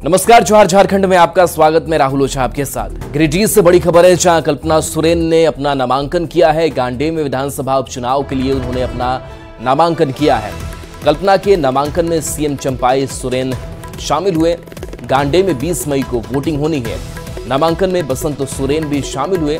नमस्कार, जोहार झारखंड में आपका स्वागत। मैं राहुल ओझा आपके साथ। गिरिडीह से बड़ी खबर है, जहां कल्पना सोरेन ने अपना नामांकन किया है। गांडेय में विधानसभा उपचुनाव के लिए उन्होंने अपना नामांकन किया है। कल्पना के नामांकन में सीएम चंपाई सोरेन शामिल हुए। गांडेय में 20 मई को वोटिंग होनी है। नामांकन में बसंत सोरेन भी शामिल हुए।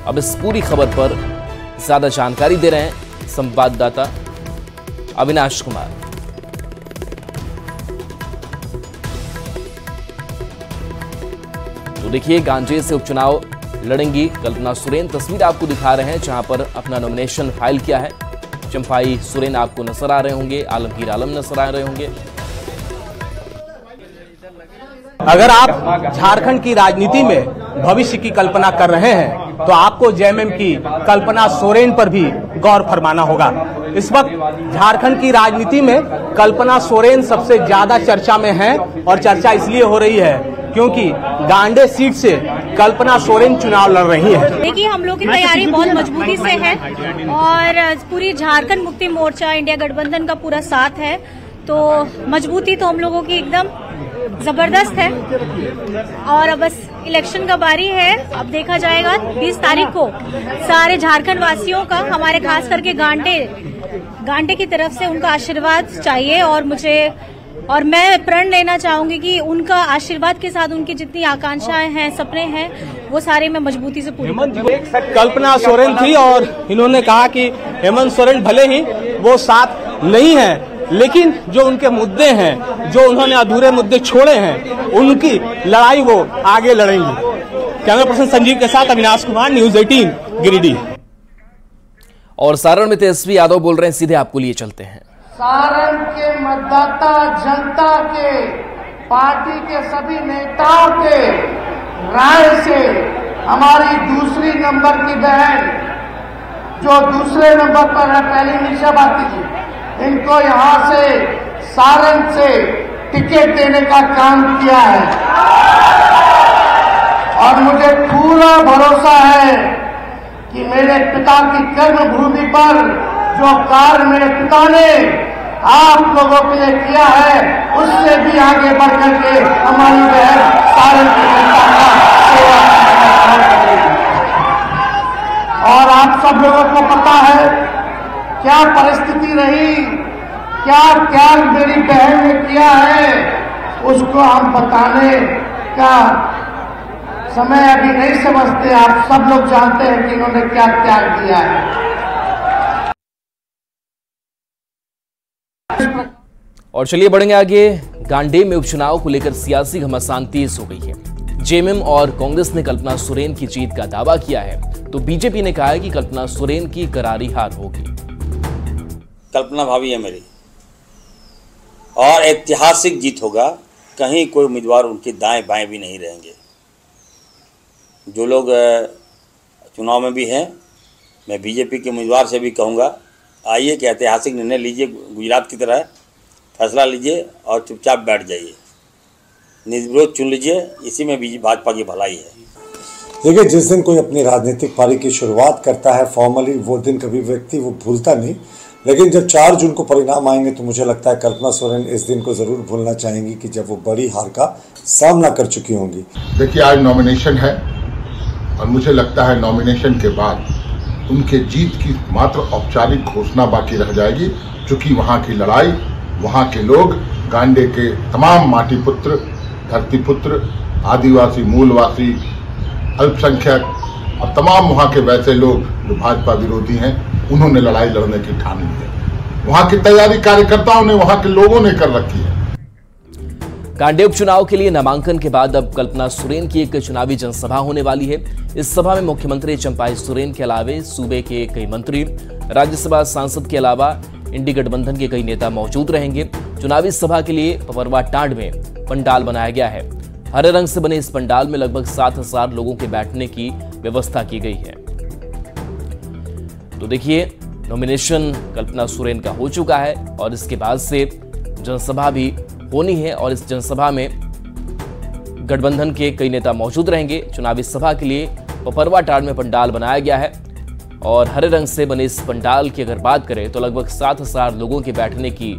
अब इस पूरी खबर पर ज्यादा जानकारी दे रहे हैं संवाददाता अविनाश कुमार। तो देखिए, गांजेय से उपचुनाव लड़ेंगी कल्पना सोरेन। तस्वीर आपको दिखा रहे हैं जहां पर अपना नॉमिनेशन फाइल किया है। चंपाई सोरेन आपको नजर आ रहे होंगे, आलमगीर आलम नजर आ रहे होंगे। अगर आप झारखंड की राजनीति में भविष्य की कल्पना कर रहे हैं तो आपको जेएमएम की कल्पना सोरेन पर भी गौर फरमाना होगा। इस वक्त झारखंड की राजनीति में कल्पना सोरेन सबसे ज्यादा चर्चा में है और चर्चा इसलिए हो रही है क्योंकि गांडेय सीट से कल्पना सोरेन चुनाव लड़ रही है। देखिए, हम लोग की तैयारी बहुत मजबूती से है और पूरी झारखंड मुक्ति मोर्चा इंडिया गठबंधन का पूरा साथ है, तो मजबूती तो हम लोगों की एकदम जबरदस्त है। और अब बस इलेक्शन का बारी है, अब देखा जाएगा 20 तारीख को सारे झारखंड वासियों का, हमारे खास करके गांडेय की तरफ से उनका आशीर्वाद चाहिए। और मैं प्रण लेना चाहूंगी कि उनका आशीर्वाद के साथ उनकी जितनी आकांक्षाएं हैं, सपने हैं, वो सारे मैं मजबूती से पूरी करूंगी। कल्पना सोरेन थी और इन्होंने कहा कि हेमंत सोरेन भले ही वो साथ नहीं है, लेकिन जो उनके मुद्दे हैं, जो उन्होंने अधूरे मुद्दे छोड़े हैं, उनकी लड़ाई वो आगे लड़ेंगी। कैमरा पर्सन संजीव के साथ अविनाश कुमार, न्यूज 18 गिरिडीह। और सारण में तेजस्वी यादव बोल रहे हैं, सीधे आपको लिए चलते हैं। सारण के मतदाता जनता के, पार्टी के सभी नेताओं के राय से हमारी दूसरी नंबर की बहन जो दूसरे नंबर पर है, पहली निशा बाती जी, इनको यहां से सारण से टिकट देने का काम किया है। और मुझे पूरा भरोसा है कि मेरे पिता की कर्मभूमि पर जो कार्य मेरे पिता ने आप लोगों के लिए किया है, उससे भी आगे बढ़ करके हमारी बहन सारण की जनता का सेवा करेगी। और आप सब लोगों को पता है क्या परिस्थिति रही, क्या त्याग मेरी बहन ने किया है, उसको हम बताने का समय अभी नहीं समझते। आप सब लोग जानते हैं कि इन्होंने क्या त्याग किया है। और चलिए बढ़ेंगे आगे। गांडेय में उपचुनाव को लेकर सियासी घमासान तेज हो गई है। जेएमएम और कांग्रेस ने कल्पना सोरेन की जीत का दावा किया है, तो बीजेपी ने कहा है कि कल्पना सोरेन की करारी हार होगी। कल्पना भाभी है मेरी और ऐतिहासिक जीत होगा। कहीं कोई उम्मीदवार उनके दाएं बाएं भी नहीं रहेंगे। जो लोग चुनाव में भी हैं, मैं बीजेपी के उम्मीदवार से भी कहूँगा, आइए कि ऐतिहासिक निर्णय लीजिए, गुजरात की तरह फैसला लीजिए और चुपचाप बैठ जाइए, निर्विरोध चुन लीजिए। इसी में भी भाजपा की भलाई है। देखिए, जिस दिन कोई अपनी राजनीतिक पारी की शुरुआत करता है फॉर्मली, वो दिन कभी व्यक्ति वो भूलता नहीं। लेकिन जब 4 जून को परिणाम आएंगे तो मुझे लगता है कल्पना सोरेन इस दिन को जरूर भूलना चाहेंगी कि जब वो बड़ी हार का सामना कर चुकी होंगी। देखिए, आज नॉमिनेशन है और मुझे लगता है नॉमिनेशन के बाद उनके जीत की मात्र औपचारिक घोषणा बाकी रह जाएगी, क्योंकि वहां की लड़ाई, वहां के लोग, गांडेय के तमाम माटी पुत्र, धरती पुत्र, आदिवासी, मूलवासी, अल्पसंख्यक और तमाम वहां के वैसे लोग जो भाजपा विरोधी हैं, उन्होंने लड़ाई लड़ने की ठान ली है। वहां की तैयारी कार्यकर्ताओं ने, वहां के लोगों ने कर रखी है। गांडेय उपचुनाव के लिए नामांकन के बाद अब कल्पना सोरेन की एक चुनावी जनसभा होने वाली है। इस सभा में मुख्यमंत्री चंपाई सोरेन के अलावे सूबे के कई मंत्री, राज्यसभा सांसद के अलावा इंडी गठबंधन के कई नेता मौजूद रहेंगे। चुनावी सभा के लिए पपरवा टांड में पंडाल बनाया गया है। हरे रंग से बने इस पंडाल में लगभग 7000 लोगों के बैठने की व्यवस्था की गई है। तो देखिए, नॉमिनेशन कल्पना सोरेन का हो चुका है और इसके बाद से जनसभा भी होनी है और इस जनसभा में गठबंधन के कई नेता मौजूद रहेंगे। चुनावी सभा के लिए पपरवा टांड में पंडाल बनाया गया है और हरे रंग से बने इस पंडाल की अगर बात करें तो लगभग 7000 लोगों के बैठने की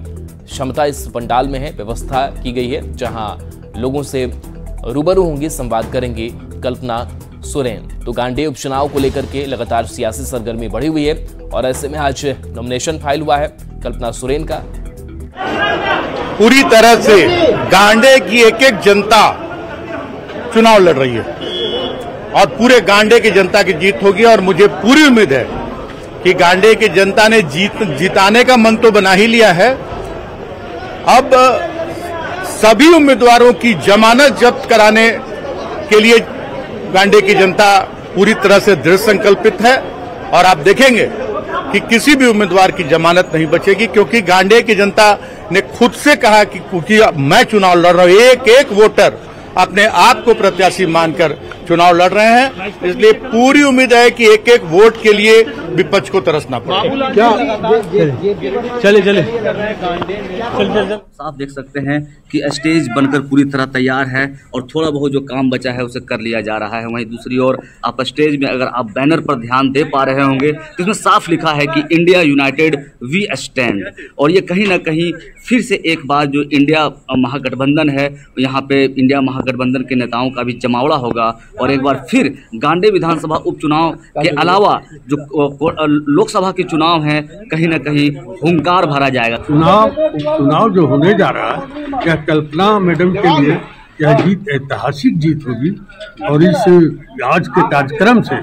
क्षमता इस पंडाल में है। व्यवस्था की गई है जहां लोगों से रूबरू होंगी, संवाद करेंगी कल्पना सोरेन। तो गांडेय उपचुनाव को लेकर के लगातार सियासी सरगर्मी बढ़ी हुई है और ऐसे में आज नॉमिनेशन फाइल हुआ है कल्पना सोरेन का। पूरी तरह से गांडेय की एक एक जनता चुनाव लड़ रही है और पूरे गांडेय की जनता की जीत होगी और मुझे पूरी उम्मीद है कि गांडेय की जनता ने जिताने का मन तो बना ही लिया है। अब सभी उम्मीदवारों की जमानत जब्त कराने के लिए गांडेय की जनता पूरी तरह से दृढ़ संकल्पित है और आप देखेंगे कि किसी भी उम्मीदवार की जमानत नहीं बचेगी, क्योंकि गांडेय की जनता ने खुद से कहा कि मैं चुनाव लड़ रहा हूं। एक एक वोटर अपने आप को प्रत्याशी मानकर चुनाव लड़ रहे हैं, इसलिए पूरी उम्मीद है कि एक एक वोट के लिए विपक्ष को तरसना पड़ेगा। क्या चले साफ देख सकते हैं कि स्टेज बनकर पूरी तरह तैयार है और थोड़ा बहुत जो काम बचा है उसे कर लिया जा रहा है। वहीं दूसरी ओर आप स्टेज में अगर आप बैनर पर ध्यान दे पा रहे होंगे तो इसमें साफ लिखा है कि इंडिया यूनाइटेड वी स्टैंड, और ये कहीं ना कहीं फिर से एक बार जो इंडिया महागठबंधन है, यहाँ पे इंडिया महागठबंधन के नेताओं का भी जमावड़ा होगा और एक बार फिर गांडेय विधानसभा उपचुनाव के अलावा जो लोकसभा के चुनाव हैं कहीं ना कहीं हुंकार भरा जाएगा। चुनाव जो होने जा रहा है, क्या कल्पना मैडम के लिए यह जीत ऐतिहासिक जीत होगी और इस आज के कार्यक्रम से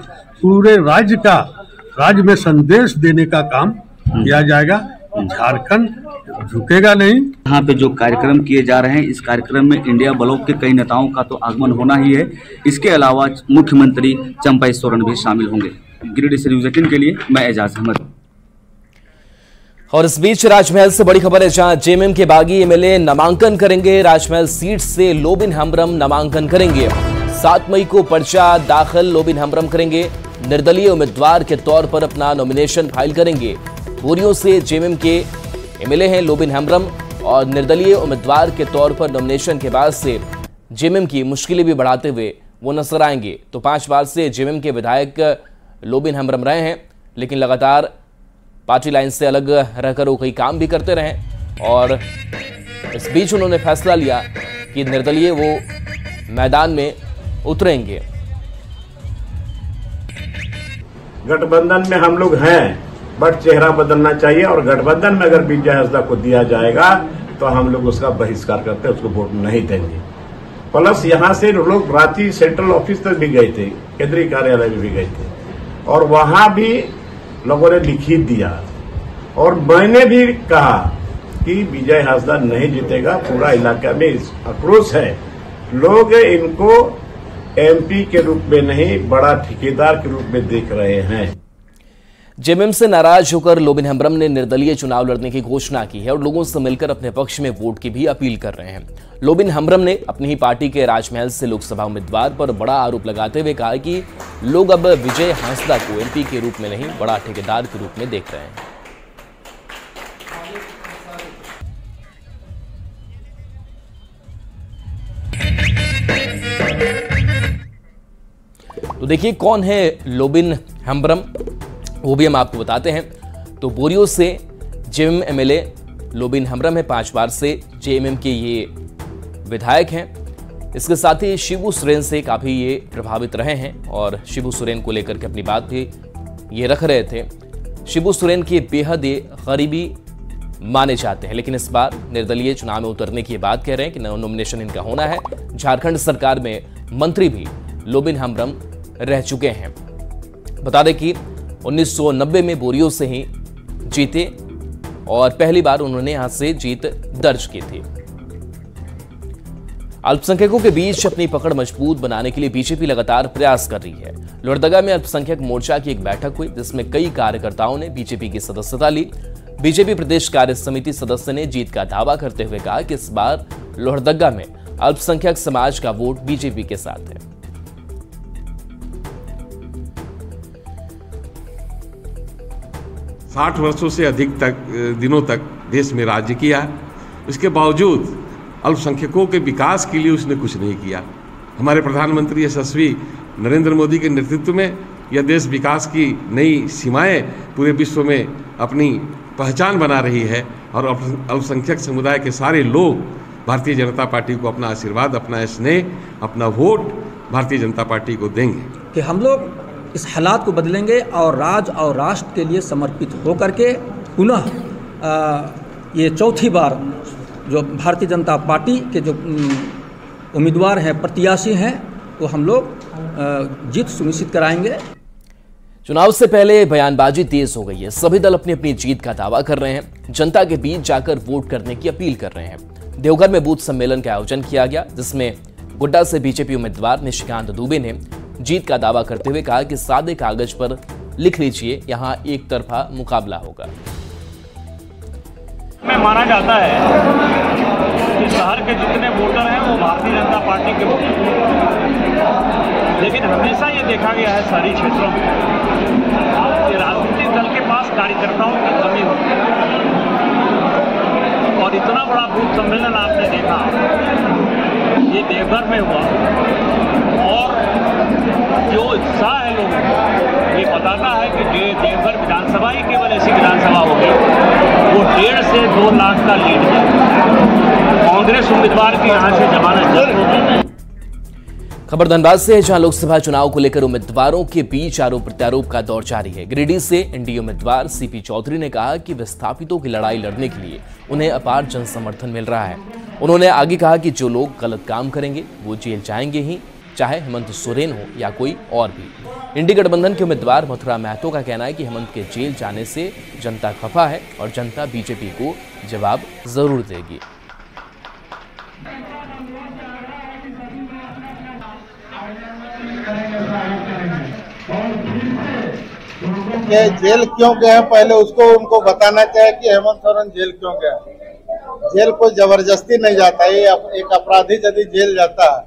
पूरे राज्य में संदेश देने का काम किया जाएगा। झारखंड झुकेगा नहीं। यहाँ पे जो कार्यक्रम किए जा रहे हैं, इस कार्यक्रम में इंडिया ब्लॉक के कई नेताओं का तो आगमन होना ही है। इसके अलावा मुख्यमंत्री चंपा सोरेन भी शामिल होंगे। गिरिडीह से न्यूज़ 18 के लिए मैं एजाज अहमद। और इस बीच राजमहल से बड़ी खबर है, जहां जेएमएम के बागी एमएलए नामांकन करेंगे। राजमहल सीट से लोबिन हेम्ब्रम नामांकन करेंगे। 7 मई को पर्चा दाखिल लोबिन हेम्ब्रम करेंगे। निर्दलीय उम्मीदवार के तौर पर अपना नॉमिनेशन फाइल करेंगे। बोरियो से जेएमएम के एमएलए हैं लोबिन हेम्ब्रम और निर्दलीय उम्मीदवार के तौर पर नॉमिनेशन के बाद से जेएमएम की मुश्किलें भी बढ़ाते हुए वो नजर आएंगे। तो 5 बार से जेएमएम के विधायक लोबिन हेम्ब्रम रहे हैं, लेकिन लगातार पार्टी लाइन से अलग रहकर वो कई काम भी करते रहे और इस बीच उन्होंने फैसला लिया कि निर्दलीय वो मैदान में उतरेंगे। गठबंधन में हम लोग हैं, बट चेहरा बदलना चाहिए और गठबंधन में अगर विजय हंसदा को दिया जाएगा तो हम लोग उसका बहिष्कार करते, उसको वोट नहीं देंगे। प्लस यहाँ से लोग रांची सेंट्रल ऑफिस तक भी गए थे, केंद्रीय कार्यालय में भी गए थे और वहां भी लोगों ने लिखित दिया और मैंने भी कहा कि विजय हंसदा नहीं जीतेगा। पूरा इलाका में आक्रोश है, लोग इनको एमपी के रूप में नहीं बड़ा ठेकेदार के रूप में देख रहे हैं। जेएमएम से नाराज होकर लोबिन हेम्ब्रम ने निर्दलीय चुनाव लड़ने की घोषणा की है और लोगों से मिलकर अपने पक्ष में वोट की भी अपील कर रहे हैं। लोबिन हेम्ब्रम ने अपनी ही पार्टी के राजमहल से लोकसभा उम्मीदवार पर बड़ा आरोप लगाते हुए कहा कि लोग अब विजय हंसदा को एमपी के रूप में नहीं बड़ा ठेकेदार के रूप में देख रहे हैं। तो देखिए कौन है लोबिन हेम्ब्रम, वो भी हम आपको बताते हैं। तो बोरियो से जेएमएम एमएलए लोबिन हेम्ब्रम है, 5 बार से जेएमएम के ये विधायक हैं। इसके साथ ही शिबू सोरेन से काफी ये प्रभावित रहे हैं और शिबू सोरेन को लेकर के अपनी बात भी ये रख रहे थे। शिबू सोरेन की बेहद गरीबी माने जाते हैं, लेकिन इस बार निर्दलीय चुनाव में उतरने की बात कह रहे हैं कि नॉमिनेशन इनका होना है। झारखंड सरकार में मंत्री भी लोबिन हेम्ब्रम रह चुके हैं। बता दें कि 1990 में बोरियो से ही जीते और पहली बार उन्होंने यहां से जीत दर्ज की थी। अल्पसंख्यकों के बीच अपनी पकड़ मजबूत बनाने के लिए बीजेपी लगातार प्रयास कर रही है। लोहरदगा में अल्पसंख्यक मोर्चा की एक बैठक हुई जिसमें कई कार्यकर्ताओं ने बीजेपी की सदस्यता ली। बीजेपी प्रदेश कार्य समिति सदस्य ने जीत का दावा करते हुए कहा कि इस बार लोहरदगा में अल्पसंख्यक समाज का वोट बीजेपी के साथ है। 60 वर्षों से अधिक दिनों तक देश में राज्य किया, इसके बावजूद अल्पसंख्यकों के विकास के लिए उसने कुछ नहीं किया। हमारे प्रधानमंत्री यशस्वी नरेंद्र मोदी के नेतृत्व में यह देश विकास की नई सीमाएं पूरे विश्व में अपनी पहचान बना रही है और अल्पसंख्यक समुदाय के सारे लोग भारतीय जनता पार्टी को अपना आशीर्वाद, अपना स्नेह, अपना वोट भारतीय जनता पार्टी को देंगे कि हम लोग इस हालात को बदलेंगे और राज्य और राष्ट्र के लिए समर्पित होकर के पुनः ये चौथी बार जो भारतीय जनता पार्टी के जो उम्मीदवार हैं, प्रत्याशी हैं, वो हम लोग जीत सुनिश्चित कराएंगे। चुनाव से पहले बयानबाजी तेज हो गई है। सभी दल अपनी अपनी जीत का दावा कर रहे हैं, जनता के बीच जाकर वोट करने की अपील कर रहे हैं। देवघर में बूथ सम्मेलन का आयोजन किया गया, जिसमें गोड्डा से बीजेपी उम्मीदवार निशिकांत दुबे ने जीत का दावा करते हुए कहा कि सादे कागज पर लिख लीजिए, यहां एक तरफा मुकाबला होगा। में माना जाता है कि शहर के जितने वोटर हैं वो भारतीय जनता पार्टी के वोटर हैं, लेकिन हमेशा ये देखा गया है शहरी क्षेत्रों में कि राजनीतिक दल के पास कार्यकर्ताओं की कमी होती है। और इतना बड़ा बूथ सम्मेलन आपने देखा, ये देवघर में हुआ, और जो उत्साह है लोगों को, ये बताता है कि देवघर विधानसभा ही केवल ऐसी विधानसभा होगी वो 1.5 से 2 लाख का लीड है। कांग्रेस उम्मीदवार की यहाँ से जमानत जब्त होगी। खबर धनबाद से है, जहां लोकसभा चुनाव को लेकर उम्मीदवारों के बीच आरोप प्रत्यारोप का दौर जारी है। गिरिडीह से एनडीए उम्मीदवार सीपी चौधरी ने कहा कि विस्थापितों की लड़ाई लड़ने के लिए उन्हें अपार जन समर्थन मिल रहा है। उन्होंने आगे कहा कि जो लोग गलत काम करेंगे वो जेल जाएंगे ही, चाहे हेमंत सोरेन हो या कोई और भी। इंडी गठबंधन के उम्मीदवार मथुरा महतो का कहना है कि हेमंत के जेल जाने से जनता खफा है और जनता बीजेपी को जवाब जरूर देगी। ये जेल क्यों गए, पहले उसको उनको बताना चाहिए कि हेमंत सोरेन जेल क्यों गया। जेल कोई जबरदस्ती नहीं जाता है। एक अपराधी यदि जेल जाता है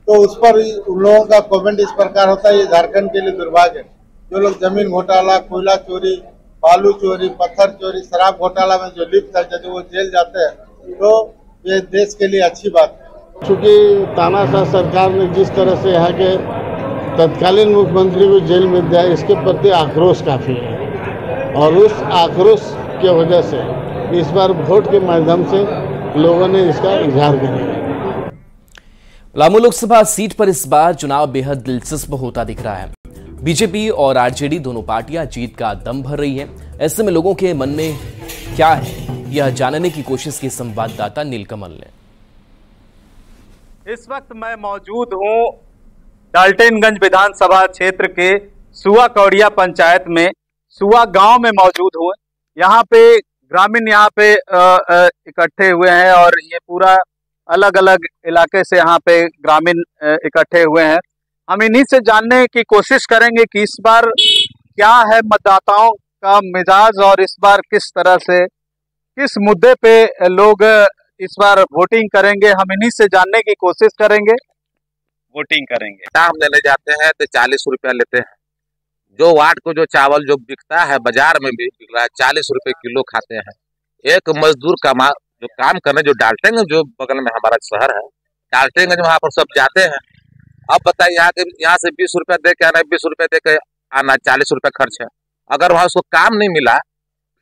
तो उस पर उन लोगों का कमेंट इस प्रकार होता है, ये झारखंड के लिए दुर्भाग्य है। जो लोग जमीन घोटाला, कोयला चोरी, बालू चोरी, पत्थर चोरी, शराब घोटाला में जो लिप्त है, यदि वो जेल जाते हैं तो ये देश के लिए अच्छी बात है। चूँकि तानाशाह सरकार ने जिस तरह से यहाँ के तत्कालीन मुख्यमंत्री को जेल में दिया, इसके प्रति आक्रोश काफ़ी है और उस आक्रोश की वजह से इस बार वोट के माध्यम से लोगों ने इसका इजहार किया। पलामू लोकसभा सीट पर इस बार चुनाव बेहद दिलचस्प होता दिख रहा है। बीजेपी और आरजेडी दोनों पार्टियां जीत का दम भर रही हैं। ऐसे में लोगों के मन में क्या है, यह जानने की कोशिश की संवाददाता नीलकमल ने। इस वक्त मैं मौजूद हूं डाल्टनगंज विधानसभा क्षेत्र के सुआ कौड़िया पंचायत में, सुआ गांव में मौजूद हूं। यहाँ पे ग्रामीण यहाँ पे इकट्ठे हुए हैं और ये पूरा अलग अलग इलाके से यहाँ पे ग्रामीण इकट्ठे हुए हैं। हम इन्हीं से जानने की कोशिश करेंगे कि इस बार क्या है मतदाताओं का मिजाज और इस बार किस तरह से, किस मुद्दे पे लोग इस बार वोटिंग करेंगे। हम इन्हीं से जानने की कोशिश करेंगे। वोटिंग करेंगे, दाम लेने जाते हैं तो 40 रुपया लेते हैं। जो वाट को जो चावल जो बिकता है बाजार में भी बिक रहा है, 40 रुपए किलो खाते हैं। एक मजदूर का जो काम करने, जो डाल्टनगंज जो बगल में हमारा शहर है डाल्टनगंज, वहाँ पर सब जाते हैं। अब बताइए यहाँ से 20 रुपया दे के आना, 20 रुपया दे के आना, 40 रुपया खर्च है। अगर वहाँ उसको काम नहीं मिला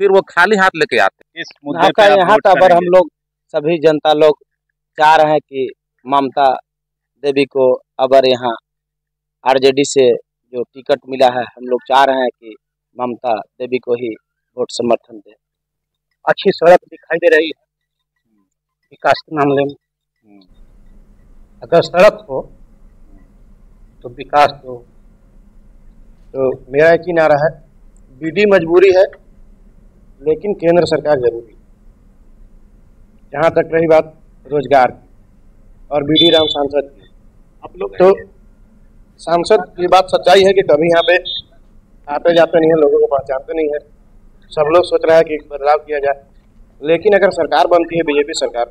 फिर वो खाली हाथ लेके आते। इस मुद्दे पे यहाँ पर हम लोग सभी जनता लोग चाह रहे हैं कि ममता देवी को अगर यहाँ आरजेडी से जो टिकट मिला है, हम लोग चाह रहे हैं कि ममता देवी को ही वोट समर्थन दे। अच्छी सड़क दिखाई दे रही है विकास के मामले में। अगर सड़क हो तो विकास हो, तो मेरा यकीन आ रहा है बीडी मजबूरी है लेकिन केंद्र सरकार जरूरी। जहाँ तक रही बात रोजगार की और बीडी राम सांसद की, आप लोग तो सांसद की बात सच्चाई है कि कभी यहाँ पे आते जाते नहीं है, लोगों को पहचानते नहीं है। सब लोग सोच रहा है कि बदलाव किया जाए, लेकिन अगर सरकार बनती है बीजेपी सरकार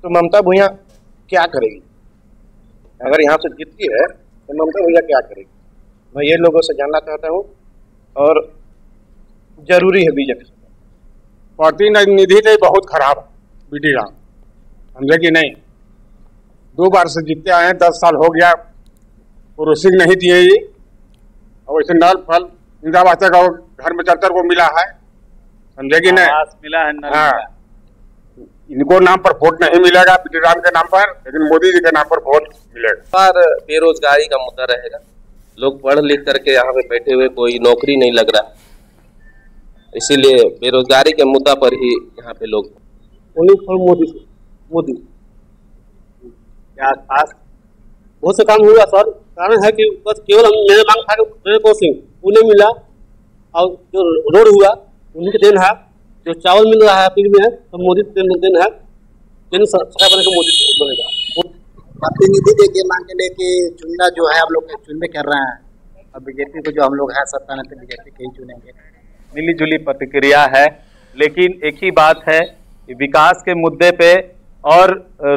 तो ममता भूया क्या करेगी? अगर यहाँ से जीतती है तो ममता भूया क्या करेगी? मैं ये लोगों से जानना चाहता हूँ और जरूरी है बीजेपी। प्रतिनिधि तो बहुत खराब है बीडी राम, समझे कि नहीं। 2 बार से जीतते आए हैं, 10 साल हो गया, कुर्सी नहीं दिए ये, और वैसे नल फल इंदिरा आवास का घर में चलकर वो मिला है, समझे कि नहीं? मिला है ना? हाँ, इनको नाम पर वोट नहीं मिलेगा बीडी राम के नाम पर, लेकिन मोदी जी के नाम पर वोट मिलेगा। पर बेरोजगारी का मुद्दा रहेगा, लोग पढ़ लिख करके यहाँ पे बैठे हुए, कोई नौकरी नहीं लग रहा, इसीलिए बेरोजगारी के मुद्दा पर ही यहाँ पे लोग मोदी क्या खास बहुत से काम हुआ सर। कारण है कि बस केवल हम मेरे मांग था कि उन्हें मिला, और जो रोड हुआ उन्हीं के देन है, जो चावल मिल रहा है फ्री में है तो मोदी देन है, सरकार बनेगा मोदी बनेगा। प्रतिनिधि देके मांग के लेके चुनना जो है हम लोग चुनने कर रहे हैं, और बीजेपी को जो हम लोग है सत्ता में तो बीजेपी के ही चुनेंगे। मिली जुली प्रतिक्रिया है, लेकिन एक ही बात है कि विकास के मुद्दे पे और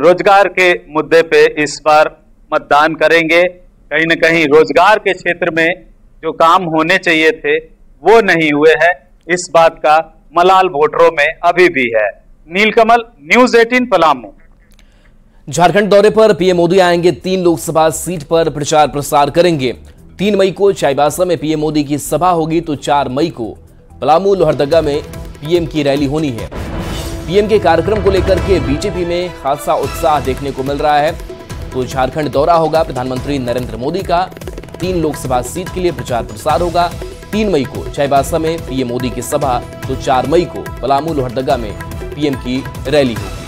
रोजगार के मुद्दे पे इस बार मतदान करेंगे। कहीं न कहीं रोजगार के क्षेत्र में जो काम होने चाहिए थे वो नहीं हुए हैं, इस बात का मलाल वोटरों में अभी भी है। नीलकमल, न्यूज़ 18 पलामू। झारखंड दौरे पर पीएम मोदी आएंगे, 3 लोकसभा सीट पर प्रचार प्रसार करेंगे। 3 मई को चाईबासा में पीएम मोदी की सभा होगी तो 4 मई को पलामू लोहरदगा में पीएम की रैली होनी है। पीएम के कार्यक्रम को लेकर के बीजेपी में खासा उत्साह देखने को मिल रहा है। तो झारखंड दौरा होगा प्रधानमंत्री नरेंद्र मोदी का, 3 लोकसभा सीट के लिए प्रचार प्रसार होगा। 3 मई को चाईबासा में पीएम मोदी की सभा तो 4 मई को पलामू लोहरदगा में पीएम की रैली होगी।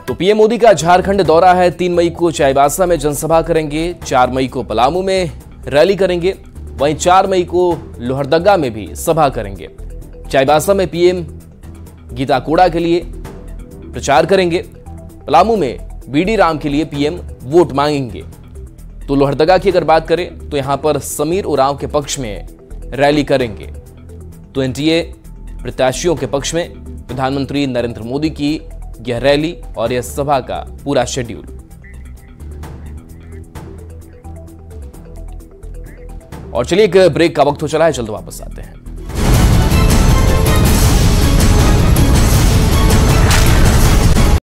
तो पीएम मोदी का झारखंड दौरा है, 3 मई को चाईबासा में जनसभा करेंगे, 4 मई को पलामू में रैली करेंगे, वहीं 4 मई को लोहरदगा में भी सभा करेंगे। चाईबासा में पीएम गीता कोड़ा के लिए प्रचार करेंगे, पलामू में बीडी राम के लिए पीएम वोट मांगेंगे। तो लोहरदगा की अगर बात करें तो यहां पर समीर उरांव के पक्ष में रैली करेंगे। तो एनडीए प्रत्याशियों के पक्ष में प्रधानमंत्री नरेंद्र मोदी की यह रैली और यह सभा का पूरा शेड्यूल। और चलिए एक ब्रेक का वक्त हो चला है, जल्द वापस आते हैं।